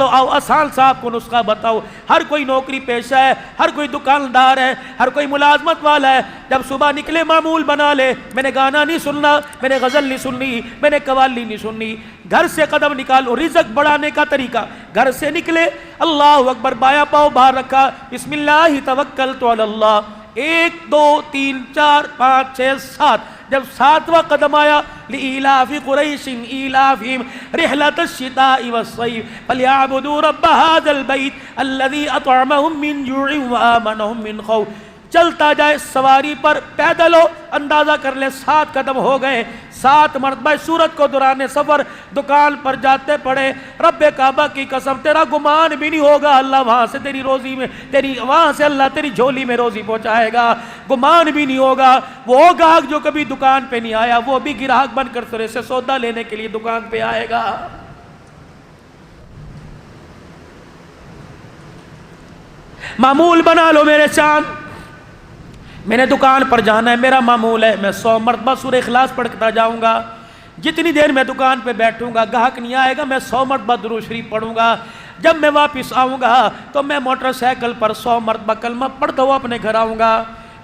आओ आसान सा आपको नुस्खा बताओ। हर कोई नौकरी पेशा है, हर कोई दुकानदार है, हर कोई मुलाजमत वाला है। जब सुबह निकले मामूल बना ले, मैंने गाना नहीं सुनना, मैंने गजल नहीं सुननी, मैंने कवाली नहीं सुननी। घर से कदम निकालो, रिज़्क़ बढ़ाने का तरीका, घर से निकले अल्लाह अकबर, बाया पाँव बाहर रखा, बिस्मिल्लाह तवक्कलतु अलल्लाह, 1 2 3 4 5 6 7, जब 7वां कदम आया, लिइलाफि कुरैशिन इलाफिहिम रिहलतश शिताइ वस्सैफ फलियअबुदू रब्ब हाज़ल बैत अल्लज़ी अतअमहुम मिन जूइन व आमनहुम मिन खौफ। चलता जाए सवारी पर, पैदल हो, अंदाजा कर ले 7 कदम हो गए। 7 मरतबा सूरत को दुराने सफर, दुकान पर जाते पड़े, रब्बे काबा की कसम तेरा गुमान भी नहीं होगा अल्लाह वहां से तेरी रोजी में, तेरी वहां से अल्लाह तेरी झोली में रोजी पहुंचाएगा, गुमान भी नहीं होगा। वो ग्राहक जो कभी दुकान पे नहीं आया, वो भी ग्राहक बनकर तेरे से सौदा लेने के लिए दुकान पे आएगा। मामूल बना लो मेरे चांद, मैंने दुकान पर जाना है, मेरा मामूल है, मैं 100 मरतबा सूरह इखलास पढ़ता जाऊंगा। जितनी देर मैं दुकान पे बैठूंगा, ग्राहक नहीं आएगा, मैं 100 मरतबा दुरूद शरीफ पढ़ूंगा। जब मैं वापस आऊंगा तो मैं मोटरसाइकिल पर 100 मरतबा कलमा पढ़ता हुआ अपने घर आऊंगा।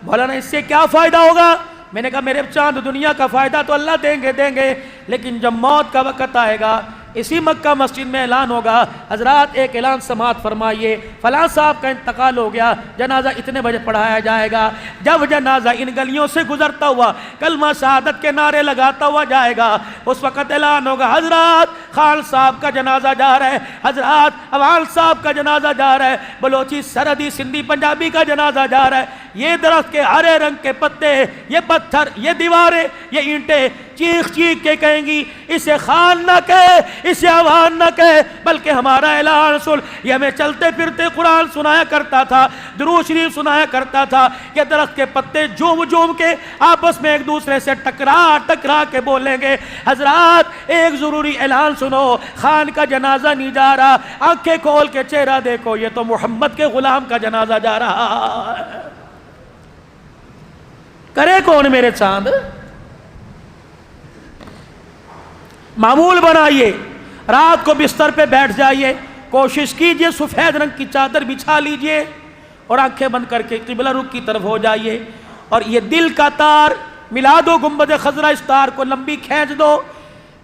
बोला ना इससे क्या फ़ायदा होगा? मैंने कहा मेरे चांद, दुनिया का फ़ायदा तो अल्लाह देंगे, लेकिन जब मौत का वक़्त आएगा, इसी मक्का मस्जिद में ऐलान होगा, हजरात एक ऐलान समाअत फरमाइए, फलां साहब का इंतकाल हो गया, जनाजा इतने बजे पढ़ाया जाएगा। जब जनाजा इन गलियों से गुजरता हुआ कलमा शहादत के नारे लगाता हुआ जाएगा, उस वक़्त ऐलान होगा, हजरात खान साहब का जनाजा जा रहा है, हजरात अवाल साहब का जनाजा जा रहा है, बलोची सरहदी सिंधी पंजाबी का जनाजा जा रहा है। ये दरख्त के हरे रंग के पत्ते, ये पत्थर, ये दीवारें, ये ईंटें चीख चीख के कहेंगी, इसे खान न कहे, इसे अवान न कहे, बल्कि हमारा ऐलान सुन। ये हमें चलते फिरते कुरान सुनाया करता था, दुरूद शरीफ सुनाया करता था। ये दरख्त के पत्ते झूम झूम के आपस में एक दूसरे से टकरा के बोलेंगे, हजरात एक जरूरी ऐलान सुनो, खान का जनाजा नहीं जा रहा, आंखें खोल के चेहरा देखो, ये तो मोहम्मद के गुलाम का जनाजा जा रहा है। करे कौन मेरे चांद? मामूल बनाइए, रात को बिस्तर पे बैठ जाइए, कोशिश कीजिए सफ़ेद रंग की चादर बिछा लीजिए और आंखें बंद करके किबला रुख की तरफ हो जाइए, और ये दिल का तार मिला दो गुंबद खजरा, इस तार को लंबी खींच दो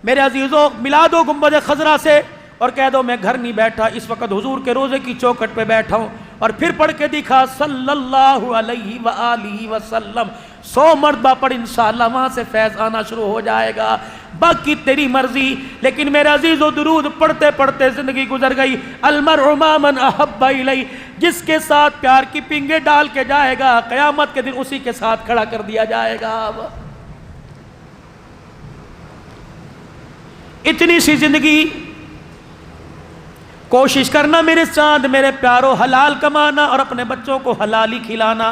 मेरे अजीजों, मिला दो गुंबद खजरा से, और कह दो मैं घर नहीं बैठा, इस वक्त हुजूर के रोज़े की चौखट पे बैठा हूँ। और फिर पढ़ के दिखा सल्लल्लाहु अलैहि व आलिहि वसल्लम, 100 मरतबा पढ़, इंशाअल्लाह वहाँ से फैज़ आना शुरू हो जाएगा। बाकी तेरी मर्जी, लेकिन मेरे अजीज़ों दुरूद पढ़ते पढ़ते ज़िंदगी गुजर गई। अलमरउ मा मन अहब्बा इलैहि, जिसके साथ प्यार की पिंगे डाल के जाएगा, क़यामत के दिन उसी के साथ खड़ा कर दिया जाएगा। इतनी सी ज़िंदगी, कोशिश करना मेरे चांद मेरे प्यारो, हलाल कमाना और अपने बच्चों को हलाल ही खिलाना।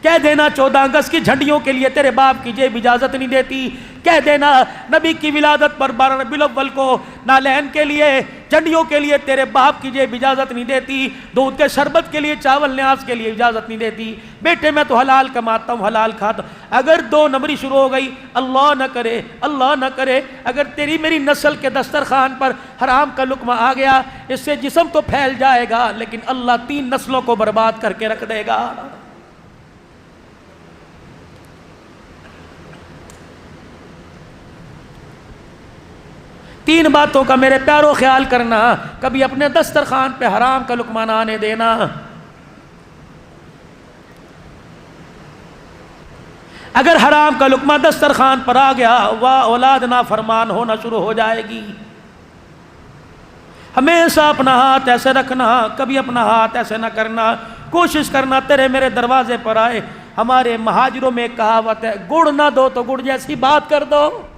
कह देना 14 अगस्त की झंडियों के लिए तेरे बाप की जेब इजाज़त नहीं देती, कह देना नबी की विलादत पर 12 रबीउल अव्वल को नालैन के लिए, झंडियों के लिए तेरे बाप की जेब इजाज़त नहीं देती, दूध के शरबत के लिए, चावल न्याज के लिए इजाज़त नहीं देती। बेटे मैं तो हलाल कमाता हूँ, हलाल खाता हूँ। अगर 2 नंबरी शुरू हो गई, अल्लाह न करे, अल्लाह न करे, अगर तेरी मेरी नस्ल के दस्तरखान पर हराम का लुकमा आ गया, इससे जिस्म तो फैल जाएगा, लेकिन अल्लाह 3 नस्लों को बर्बाद करके रख देगा। तीन बातों का मेरे प्यारो ख्याल करना, कभी अपने दस्तरखान पे हराम का लुकमा ना आने देना। अगर हराम का लुकमा दस्तरखान पर आ गया, वाह औलाद ना फरमान होना शुरू हो जाएगी। हमेशा अपना हाथ ऐसे रखना, कभी अपना हाथ ऐसे ना करना। कोशिश करना तेरे मेरे दरवाजे पर आए। हमारे महाजिरों में एक कहावत है, गुड़ ना दो तो गुड़ जैसी बात कर दो।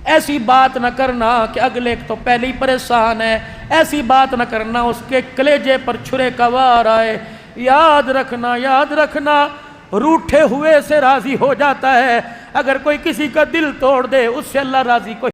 ऐसी बात न करना कि अगले तो पहले ही परेशान है, ऐसी बात न करना उसके कलेजे पर छुरे का वार आए। याद रखना रूठे हुए से राजी हो जाता है। अगर कोई किसी का दिल तोड़ दे, उससे अल्लाह राजी को